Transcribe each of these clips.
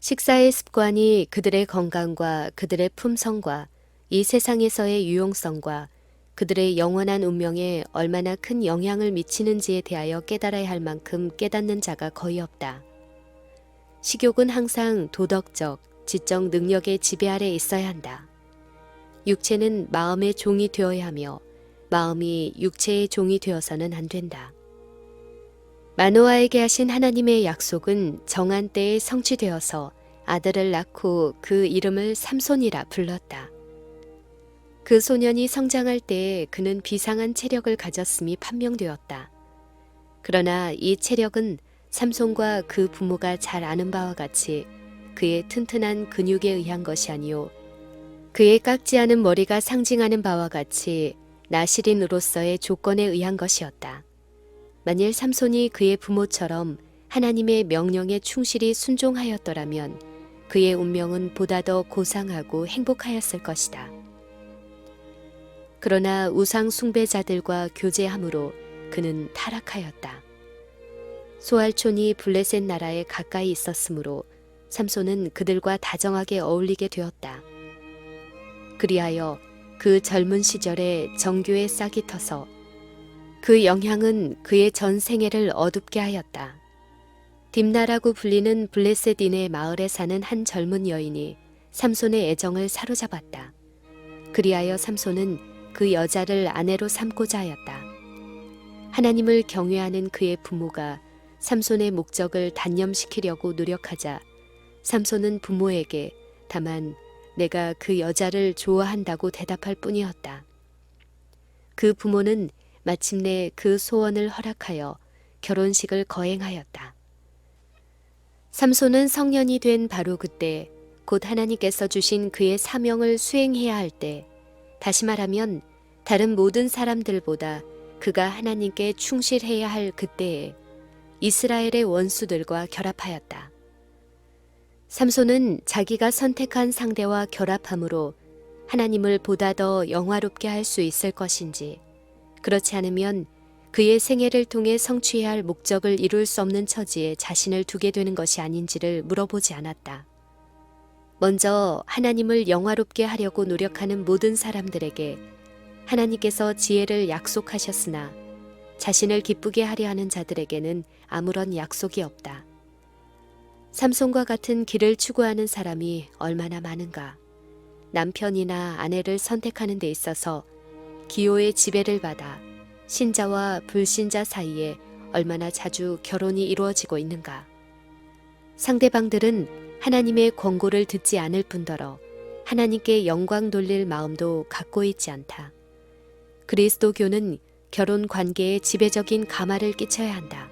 식사의 습관이 그들의 건강과 그들의 품성과 이 세상에서의 유용성과 그들의 영원한 운명에 얼마나 큰 영향을 미치는지에 대하여 깨달아야 할 만큼 깨닫는 자가 거의 없다. 식욕은 항상 도덕적, 지적 능력의 지배 아래 있어야 한다. 육체는 마음의 종이 되어야 하며 마음이 육체의 종이 되어서는 안 된다. 마노아에게 하신 하나님의 약속은 정한 때에 성취되어서 아들을 낳고 그 이름을 삼손이라 불렀다. 그 소년이 성장할 때에 그는 비상한 체력을 가졌음이 판명되었다. 그러나 이 체력은 삼손과 그 부모가 잘 아는 바와 같이 그의 튼튼한 근육에 의한 것이 아니요 그의 깎지 않은 머리가 상징하는 바와 같이 나실인으로서의 조건에 의한 것이었다. 만일 삼손이 그의 부모처럼 하나님의 명령에 충실히 순종하였더라면 그의 운명은 보다 더 고상하고 행복하였을 것이다. 그러나 우상 숭배자들과 교제함으로 그는 타락하였다. 소알촌이 블레셋 나라에 가까이 있었으므로 삼손은 그들과 다정하게 어울리게 되었다. 그리하여 그 젊은 시절에 정교에 싹이 터서 그 영향은 그의 전 생애를 어둡게 하였다. 딥나라고 불리는 블레셋인의 마을에 사는 한 젊은 여인이 삼손의 애정을 사로잡았다. 그리하여 삼손은 그 여자를 아내로 삼고자 하였다. 하나님을 경외하는 그의 부모가 삼손의 목적을 단념시키려고 노력하자 삼손은 부모에게 다만 내가 그 여자를 좋아한다고 대답할 뿐이었다. 그 부모는 마침내 그 소원을 허락하여 결혼식을 거행하였다. 삼손은 성년이 된 바로 그때 곧 하나님께서 주신 그의 사명을 수행해야 할 때, 다시 말하면 다른 모든 사람들보다 그가 하나님께 충실해야 할 그때에 이스라엘의 원수들과 결합하였다. 삼손은 자기가 선택한 상대와 결합함으로 하나님을 보다 더 영화롭게 할 수 있을 것인지, 그렇지 않으면 그의 생애를 통해 성취해야 할 목적을 이룰 수 없는 처지에 자신을 두게 되는 것이 아닌지를 물어보지 않았다. 먼저 하나님을 영화롭게 하려고 노력하는 모든 사람들에게 하나님께서 지혜를 약속하셨으나 자신을 기쁘게 하려 하는 자들에게는 아무런 약속이 없다. 삼손과 같은 길을 추구하는 사람이 얼마나 많은가. 남편이나 아내를 선택하는 데 있어서 기호의 지배를 받아 신자와 불신자 사이에 얼마나 자주 결혼이 이루어지고 있는가. 상대방들은 하나님의 권고를 듣지 않을 뿐더러 하나님께 영광 돌릴 마음도 갖고 있지 않다. 그리스도교는 결혼 관계에 지배적인 가마를 끼쳐야 한다.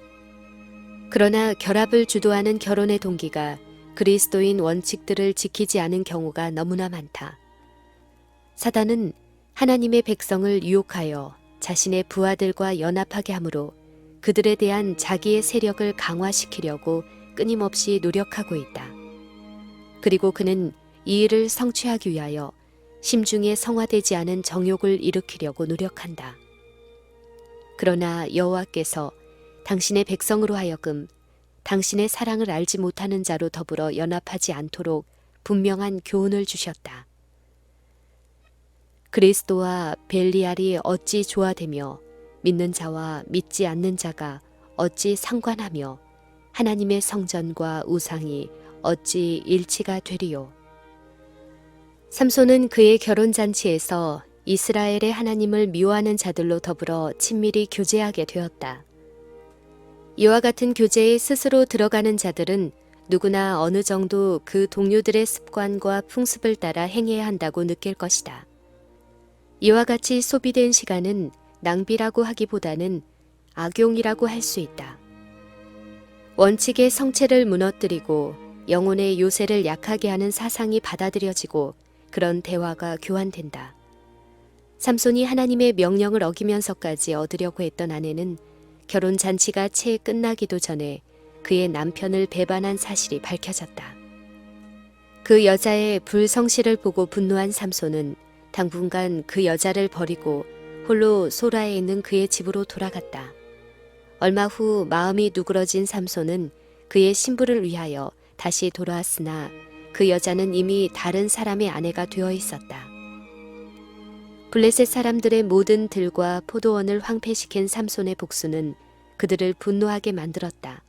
그러나 결합을 주도하는 결혼의 동기가 그리스도인 원칙들을 지키지 않은 경우가 너무나 많다. 사단은 하나님의 백성을 유혹하여 자신의 부하들과 연합하게 하므로 그들에 대한 자기의 세력을 강화시키려고 끊임없이 노력하고 있다. 그리고 그는 이 일을 성취하기 위하여 심중에 성화되지 않은 정욕을 일으키려고 노력한다. 그러나 여호와께서 당신의 백성으로 하여금 당신의 사랑을 알지 못하는 자로 더불어 연합하지 않도록 분명한 교훈을 주셨다. 그리스도와 벨리알이 어찌 조화되며 믿는 자와 믿지 않는 자가 어찌 상관하며 하나님의 성전과 우상이 어찌 일치가 되리요. 삼손은 그의 결혼잔치에서 이스라엘의 하나님을 미워하는 자들로 더불어 친밀히 교제하게 되었다. 이와 같은 교제에 스스로 들어가는 자들은 누구나 어느 정도 그 동료들의 습관과 풍습을 따라 행해야 한다고 느낄 것이다. 이와 같이 소비된 시간은 낭비라고 하기보다는 악용이라고 할 수 있다. 원칙의 성체를 무너뜨리고 영혼의 요새를 약하게 하는 사상이 받아들여지고 그런 대화가 교환된다. 삼손이 하나님의 명령을 어기면서까지 얻으려고 했던 아내는 결혼 잔치가 채 끝나기도 전에 그의 남편을 배반한 사실이 밝혀졌다. 그 여자의 불성실을 보고 분노한 삼손은 당분간 그 여자를 버리고 홀로 소라에 있는 그의 집으로 돌아갔다. 얼마 후 마음이 누그러진 삼손은 그의 신부를 위하여 다시 돌아왔으나 그 여자는 이미 다른 사람의 아내가 되어 있었다. 블레셋 사람들의 모든 들과 포도원을 황폐시킨 삼손의 복수는 그들을 분노하게 만들었다.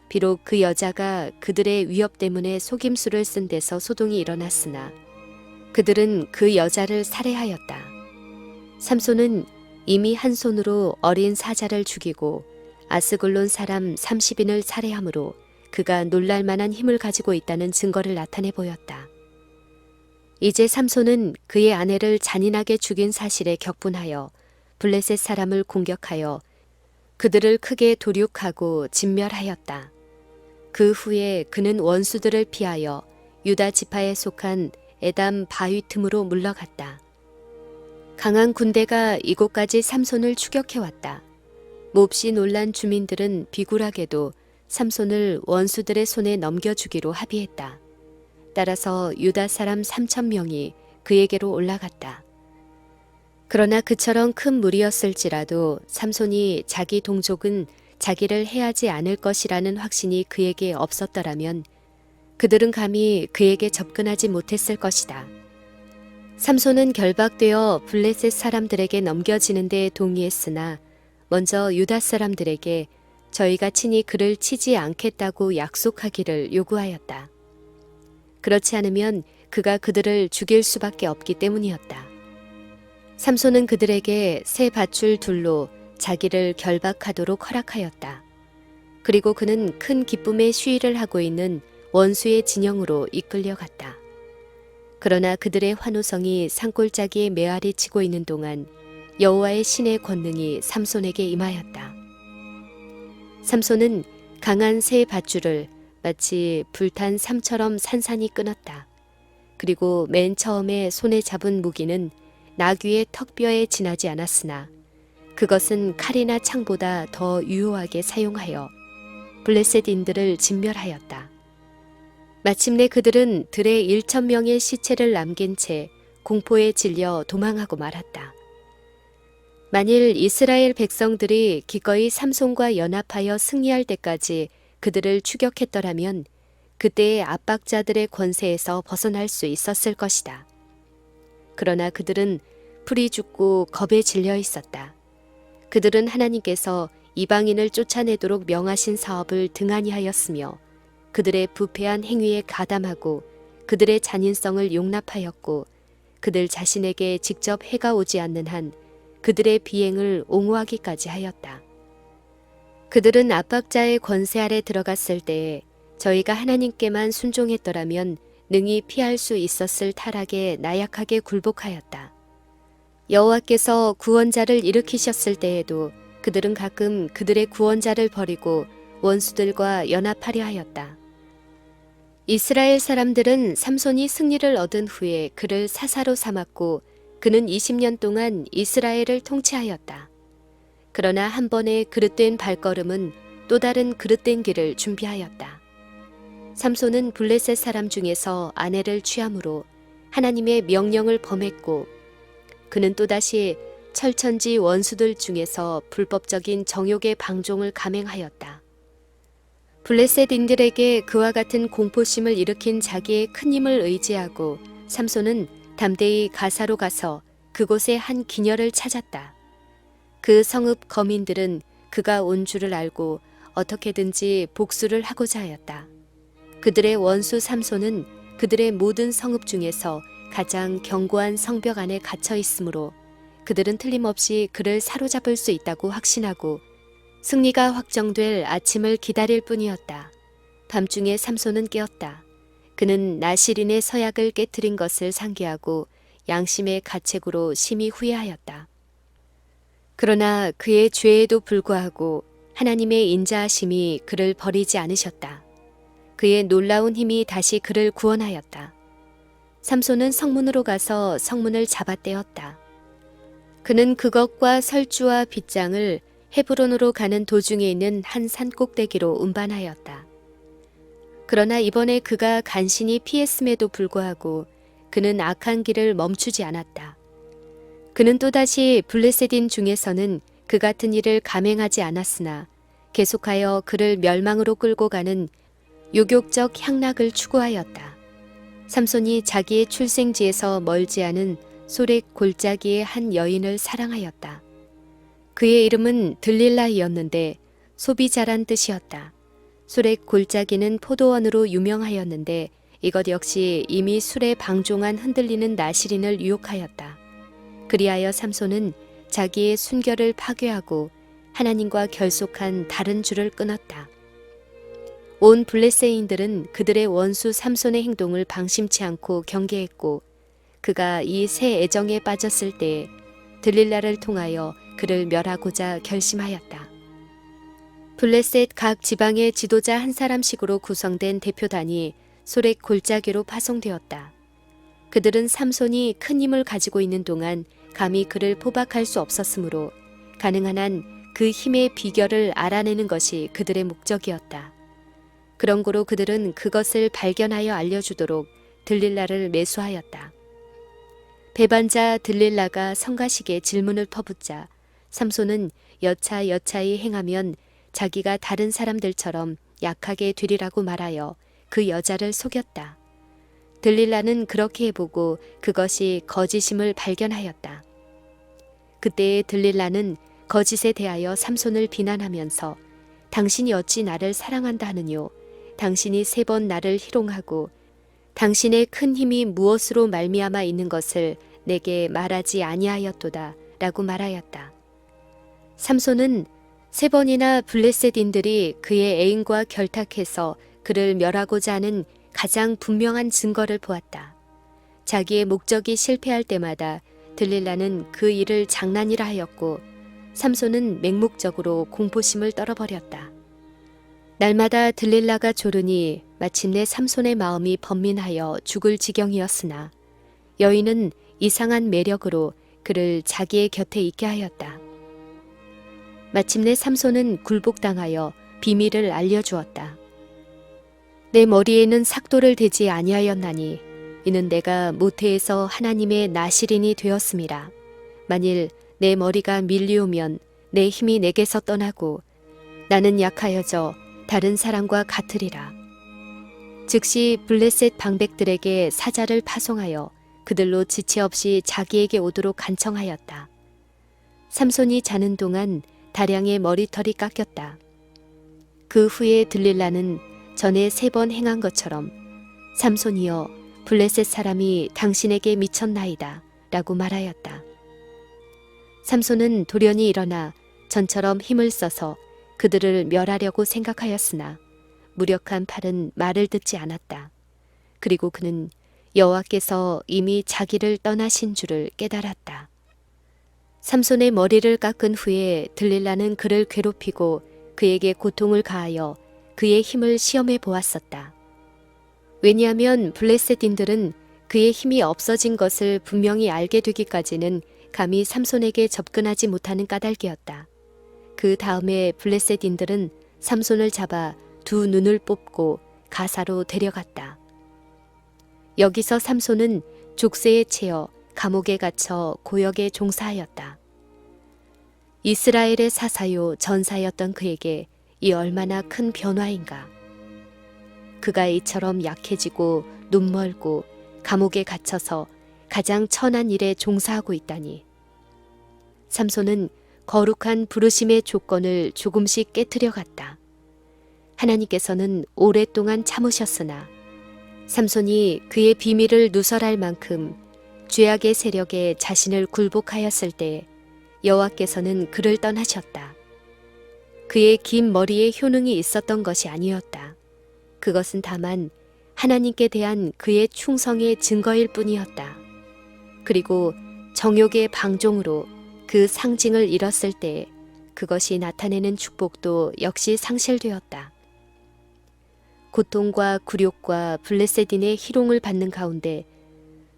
비록 그 여자가 그들의 위협 때문에 속임수를 쓴 데서 소동이 일어났으나 그들은 그 여자를 살해하였다. 삼손은 이미 한 손으로 어린 사자를 죽이고 아스글론 사람 30인을 살해하므로 그가 놀랄 만한 힘을 가지고 있다는 증거를 나타내 보였다. 이제 삼손은 그의 아내를 잔인하게 죽인 사실에 격분하여 블레셋 사람을 공격하여 그들을 크게 도륙하고 진멸하였다. 그 후에 그는 원수들을 피하여 유다 지파에 속한 에담 바위 틈으로 물러갔다. 강한 군대가 이곳까지 삼손을 추격해왔다. 몹시 놀란 주민들은 비굴하게도 삼손을 원수들의 손에 넘겨주기로 합의했다. 따라서 유다 사람 3,000명이 그에게로 올라갔다. 그러나 그처럼 큰 무리였을지라도 삼손이 자기 동족은 자기를 해하지 않을 것이라는 확신이 그에게 없었더라면 그들은 감히 그에게 접근하지 못했을 것이다. 삼손은 결박되어 블레셋 사람들에게 넘겨지는 데 동의했으나 먼저 유다 사람들에게 저희가 친히 그를 치지 않겠다고 약속하기를 요구하였다. 그렇지 않으면 그가 그들을 죽일 수밖에 없기 때문이었다. 삼손은 그들에게 새 밧줄 둘로 자기를 결박하도록 허락하였다. 그리고 그는 큰 기쁨의 시위를 하고 있는 원수의 진영으로 이끌려갔다. 그러나 그들의 환호성이 산골짜기에 메아리 치고 있는 동안 여호와의 신의 권능이 삼손에게 임하였다. 삼손은 강한 새 밧줄을 마치 불탄 삼처럼 산산이 끊었다. 그리고 맨 처음에 손에 잡은 무기는 나귀의 턱뼈에 지나지 않았으나 그것은 칼이나 창보다 더 유효하게 사용하여 블레셋인들을 진멸하였다. 마침내 그들은 들에 1,000명의 시체를 남긴 채 공포에 질려 도망하고 말았다. 만일 이스라엘 백성들이 기꺼이 삼손과 연합하여 승리할 때까지 그들을 추격했더라면 그때의 압박자들의 권세에서 벗어날 수 있었을 것이다. 그러나 그들은 풀이 죽고 겁에 질려 있었다. 그들은 하나님께서 이방인을 쫓아내도록 명하신 사업을 등한히 하였으며 그들의 부패한 행위에 가담하고 그들의 잔인성을 용납하였고 그들 자신에게 직접 해가 오지 않는 한 그들의 비행을 옹호하기까지 하였다. 그들은 압박자의 권세 아래 들어갔을 때에 저희가 하나님께만 순종했더라면 능히 피할 수 있었을 타락에 나약하게 굴복하였다. 여호와께서 구원자를 일으키셨을 때에도 그들은 가끔 그들의 구원자를 버리고 원수들과 연합하려 하였다. 이스라엘 사람들은 삼손이 승리를 얻은 후에 그를 사사로 삼았고 그는 20년 동안 이스라엘을 통치하였다. 그러나 한 번의 그릇된 발걸음은 또 다른 그릇된 길을 준비하였다. 삼손은 블레셋 사람 중에서 아내를 취함으로 하나님의 명령을 범했고 그는 또다시 철천지 원수들 중에서 불법적인 정욕의 방종을 감행하였다. 블레셋인들에게 그와 같은 공포심을 일으킨 자기의 큰 힘을 의지하고 삼손은 담대히 가사로 가서 그곳에 한 기녀를 찾았다. 그 성읍 거민들은 그가 온 줄을 알고 어떻게든지 복수를 하고자 하였다. 그들의 원수 삼손은 그들의 모든 성읍 중에서 가장 견고한 성벽 안에 갇혀 있으므로 그들은 틀림없이 그를 사로잡을 수 있다고 확신하고 승리가 확정될 아침을 기다릴 뿐이었다. 밤중에 삼손은 깨었다. 그는 나시린의 서약을 깨뜨린 것을 상기하고 양심의 가책으로 심히 후회하였다. 그러나 그의 죄에도 불구하고 하나님의 인자하심이 그를 버리지 않으셨다. 그의 놀라운 힘이 다시 그를 구원하였다. 삼손은 성문으로 가서 성문을 잡아떼었다. 그는 그것과 설주와 빗장을 헤브론으로 가는 도중에 있는 한 산 꼭대기로 운반하였다. 그러나 이번에 그가 간신히 피했음에도 불구하고 그는 악한 길을 멈추지 않았다. 그는 또다시 블레셋인 중에서는 그 같은 일을 감행하지 않았으나 계속하여 그를 멸망으로 끌고 가는 요격적 향락을 추구하였다. 삼손이 자기의 출생지에서 멀지 않은 소렉 골짜기의 한 여인을 사랑하였다. 그의 이름은 들릴라이었는데 소비자란 뜻이었다. 소렉 골짜기는 포도원으로 유명하였는데 이것 역시 이미 술에 방종한 흔들리는 나시린을 유혹하였다. 그리하여 삼손은 자기의 순결을 파괴하고 하나님과 결속한 다른 줄을 끊었다. 온 블레셋인들은 그들의 원수 삼손의 행동을 방심치 않고 경계했고 그가 이 새 애정에 빠졌을 때에 들릴라를 통하여 그를 멸하고자 결심하였다. 블레셋 각 지방의 지도자 한 사람씩으로 구성된 대표단이 소렉 골짜기로 파송되었다. 그들은 삼손이 큰 힘을 가지고 있는 동안 감히 그를 포박할 수 없었으므로 가능한 한 그 힘의 비결을 알아내는 것이 그들의 목적이었다. 그런 고로 그들은 그것을 발견하여 알려주도록 들릴라를 매수하였다. 배반자 들릴라가 성가시게 질문을 퍼붓자 삼손은 여차여차히 행하면 자기가 다른 사람들처럼 약하게 되리라고 말하여 그 여자를 속였다. 들릴라는 그렇게 해보고 그것이 거짓임을 발견하였다. 그때에 들릴라는 거짓에 대하여 삼손을 비난하면서 당신이 어찌 나를 사랑한다 하느뇨. 당신이 3번 나를 희롱하고 당신의 큰 힘이 무엇으로 말미암아 있는 것을 내게 말하지 아니하였도다 라고 말하였다. 삼손은 3번이나 블레셋인들이 그의 애인과 결탁해서 그를 멸하고자 하는 가장 분명한 증거를 보았다. 자기의 목적이 실패할 때마다 들릴라는 그 일을 장난이라 하였고 삼손은 맹목적으로 공포심을 떨어버렸다. 날마다 들릴라가 조르니 마침내 삼손의 마음이 번민하여 죽을 지경이었으나 여인은 이상한 매력으로 그를 자기의 곁에 있게 하였다. 마침내 삼손은 굴복당하여 비밀을 알려주었다. 내 머리에는 삭도를 대지 아니하였나니 이는 내가 모태에서 하나님의 나시린이 되었음이라. 만일 내 머리가 밀리오면 내 힘이 내게서 떠나고 나는 약하여져 다른 사람과 같으리라. 즉시 블레셋 방백들에게 사자를 파송하여 그들로 지체 없이 자기에게 오도록 간청하였다. 삼손이 자는 동안 다량의 머리털이 깎였다. 그 후에 들릴라는 전에 3번 행한 것처럼 삼손이여 블레셋 사람이 당신에게 미쳤나이다 라고 말하였다. 삼손은 돌연히 일어나 전처럼 힘을 써서 그들을 멸하려고 생각하였으나 무력한 팔은 말을 듣지 않았다. 그리고 그는 여호와께서 이미 자기를 떠나신 줄을 깨달았다. 삼손의 머리를 깎은 후에 들릴라는 그를 괴롭히고 그에게 고통을 가하여 그의 힘을 시험해 보았었다. 왜냐하면 블레셋인들은 그의 힘이 없어진 것을 분명히 알게 되기까지는 감히 삼손에게 접근하지 못하는 까닭이었다. 그 다음에 블레셋인들은 삼손을 잡아 2 눈을 뽑고 가사로 데려갔다. 여기서 삼손은 족쇄에 채여 감옥에 갇혀 고역에 종사하였다. 이스라엘의 사사요 전사였던 그에게 이 얼마나 큰 변화인가. 그가 이처럼 약해지고 눈멀고 감옥에 갇혀서 가장 천한 일에 종사하고 있다니. 삼손은 거룩한 부르심의 조건을 조금씩 깨트려 갔다. 하나님께서는 오랫동안 참으셨으나 삼손이 그의 비밀을 누설할 만큼 죄악의 세력에 자신을 굴복하였을 때 여호와께서는 그를 떠나셨다. 그의 긴 머리에 효능이 있었던 것이 아니었다. 그것은 다만 하나님께 대한 그의 충성의 증거일 뿐이었다. 그리고 정욕의 방종으로 그 상징을 잃었을 때 그것이 나타내는 축복도 역시 상실되었다. 고통과 굴욕과 블레셋인의 희롱을 받는 가운데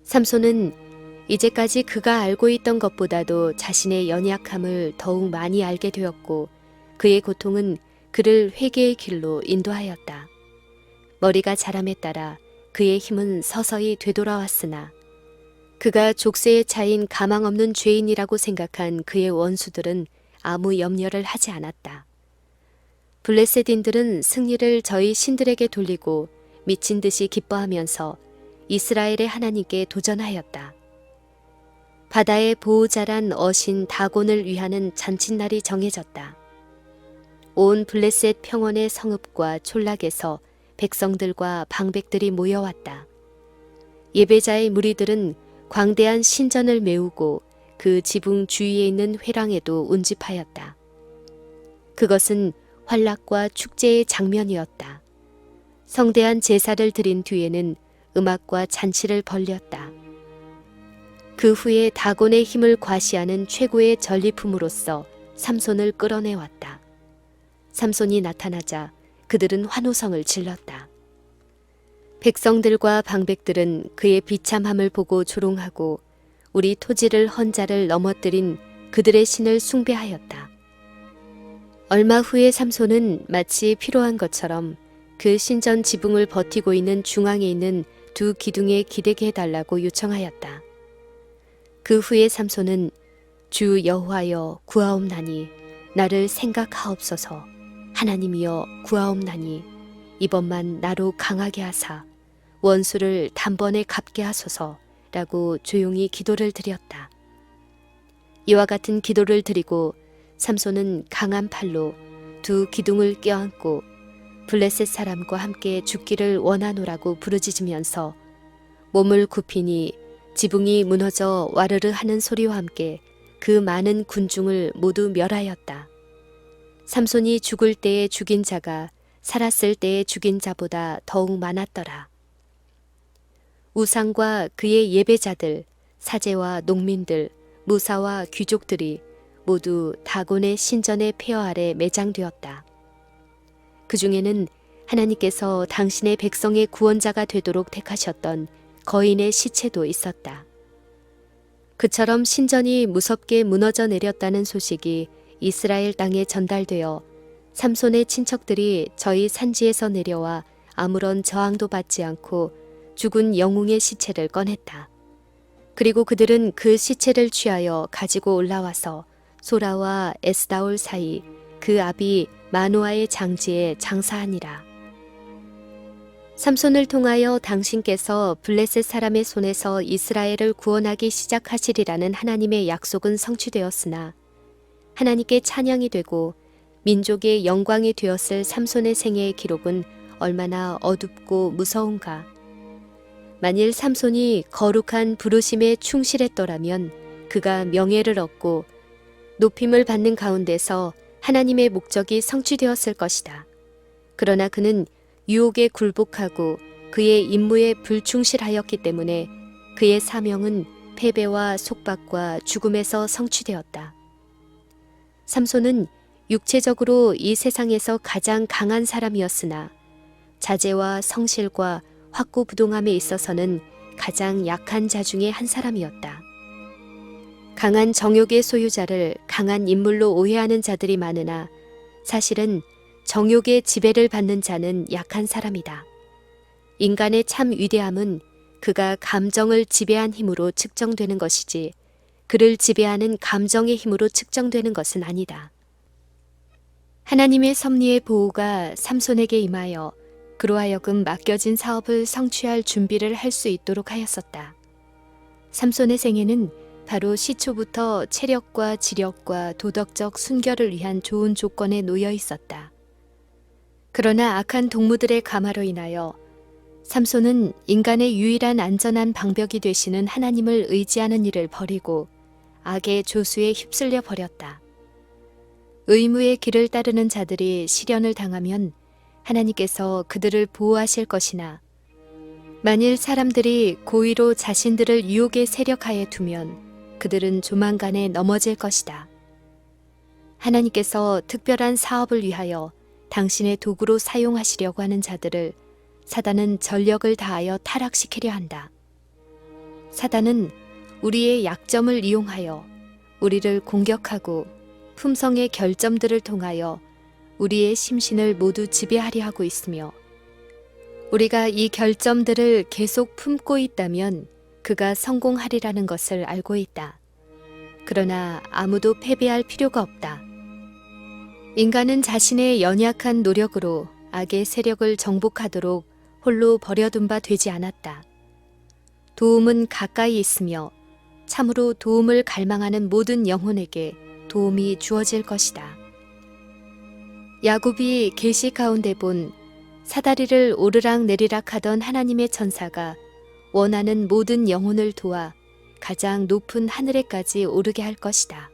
삼손은 이제까지 그가 알고 있던 것보다도 자신의 연약함을 더욱 많이 알게 되었고 그의 고통은 그를 회개의 길로 인도하였다. 머리가 자람에 따라 그의 힘은 서서히 되돌아왔으나 그가 족쇄에 차인 가망 없는 죄인이라고 생각한 그의 원수들은 아무 염려를 하지 않았다. 블레셋인들은 승리를 저희 신들에게 돌리고 미친 듯이 기뻐하면서 이스라엘의 하나님께 도전하였다. 바다의 보호자란 어신 다곤을 위하는 잔칫날이 정해졌다. 온 블레셋 평원의 성읍과 촌락에서 백성들과 방백들이 모여왔다. 예배자의 무리들은 광대한 신전을 메우고 그 지붕 주위에 있는 회랑에도 운집하였다. 그것은 환락과 축제의 장면이었다. 성대한 제사를 드린 뒤에는 음악과 잔치를 벌렸다. 그 후에 다곤의 힘을 과시하는 최고의 전리품으로서 삼손을 끌어내왔다. 삼손이 나타나자 그들은 환호성을 질렀다. 백성들과 방백들은 그의 비참함을 보고 조롱하고 우리 토지를 헌 자를 넘어뜨린 그들의 신을 숭배하였다. 얼마 후에 삼손은 마치 필요한 것처럼 그 신전 지붕을 버티고 있는 중앙에 있는 두 기둥에 기대게 해달라고 요청하였다. 그 후에 삼손은 주 여호와여 구하옵나니 나를 생각하옵소서. 하나님이여 구하옵나니 이번만 나로 강하게 하사 원수를 단번에 갚게 하소서 라고 조용히 기도를 드렸다. 이와 같은 기도를 드리고 삼손은 강한 팔로 두 기둥을 껴안고 블레셋 사람과 함께 죽기를 원하노라고 부르짖으면서 몸을 굽히니 지붕이 무너져 와르르 하는 소리와 함께 그 많은 군중을 모두 멸하였다. 삼손이 죽을 때에 죽인 자가 살았을 때에 죽인 자보다 더욱 많았더라. 우상과 그의 예배자들, 사제와 농민들, 무사와 귀족들이 모두 다곤의 신전의 폐허 아래 매장되었다. 그 중에는 하나님께서 당신의 백성의 구원자가 되도록 택하셨던 거인의 시체도 있었다. 그처럼 신전이 무섭게 무너져 내렸다는 소식이 이스라엘 땅에 전달되어 삼손의 친척들이 저희 산지에서 내려와 아무런 저항도 받지 않고 죽은 영웅의 시체를 꺼냈다. 그리고 그들은 그 시체를 취하여 가지고 올라와서 소라와 에스다올 사이 그 아비 마노아의 장지에 장사하니라. 삼손을 통하여 당신께서 블레셋 사람의 손에서 이스라엘을 구원하기 시작하시리라는 하나님의 약속은 성취되었으나 하나님께 찬양이 되고 민족의 영광이 되었을 삼손의 생애의 기록은 얼마나 어둡고 무서운가. 만일 삼손이 거룩한 부르심에 충실했더라면 그가 명예를 얻고 높임을 받는 가운데서 하나님의 목적이 성취되었을 것이다. 그러나 그는 유혹에 굴복하고 그의 임무에 불충실하였기 때문에 그의 사명은 패배와 속박과 죽음에서 성취되었다. 삼손은 육체적으로 이 세상에서 가장 강한 사람이었으나 자제와 성실과 확고부동함에 있어서는 가장 약한 자 중에 한 사람이었다. 강한 정욕의 소유자를 강한 인물로 오해하는 자들이 많으나 사실은 정욕의 지배를 받는 자는 약한 사람이다. 인간의 참 위대함은 그가 감정을 지배한 힘으로 측정되는 것이지 그를 지배하는 감정의 힘으로 측정되는 것은 아니다. 하나님의 섭리의 보호가 삼손에게 임하여 그로 하여금 맡겨진 사업을 성취할 준비를 할 수 있도록 하였었다. 삼손의 생애는 바로 시초부터 체력과 지력과 도덕적 순결을 위한 좋은 조건에 놓여 있었다. 그러나 악한 동무들의 가마로 인하여 삼손은 인간의 유일한 안전한 방벽이 되시는 하나님을 의지하는 일을 버리고 악의 조수에 휩쓸려 버렸다. 의무의 길을 따르는 자들이 시련을 당하면 하나님께서 그들을 보호하실 것이나 만일 사람들이 고의로 자신들을 유혹의 세력하에 두면 그들은 조만간에 넘어질 것이다. 하나님께서 특별한 사업을 위하여 당신의 도구로 사용하시려고 하는 자들을 사단은 전력을 다하여 타락시키려 한다. 사단은 우리의 약점을 이용하여 우리를 공격하고 품성의 결점들을 통하여 우리의 심신을 모두 지배하려 하고 있으며 우리가 이 결점들을 계속 품고 있다면 그가 성공하리라는 것을 알고 있다. 그러나 아무도 패배할 필요가 없다. 인간은 자신의 연약한 노력으로 악의 세력을 정복하도록 홀로 버려둔 바 되지 않았다. 도움은 가까이 있으며 참으로 도움을 갈망하는 모든 영혼에게 도움이 주어질 것이다. 야곱이 계시 가운데 본 사다리를 오르락 내리락 하던 하나님의 천사가 원하는 모든 영혼을 도와 가장 높은 하늘에까지 오르게 할 것이다.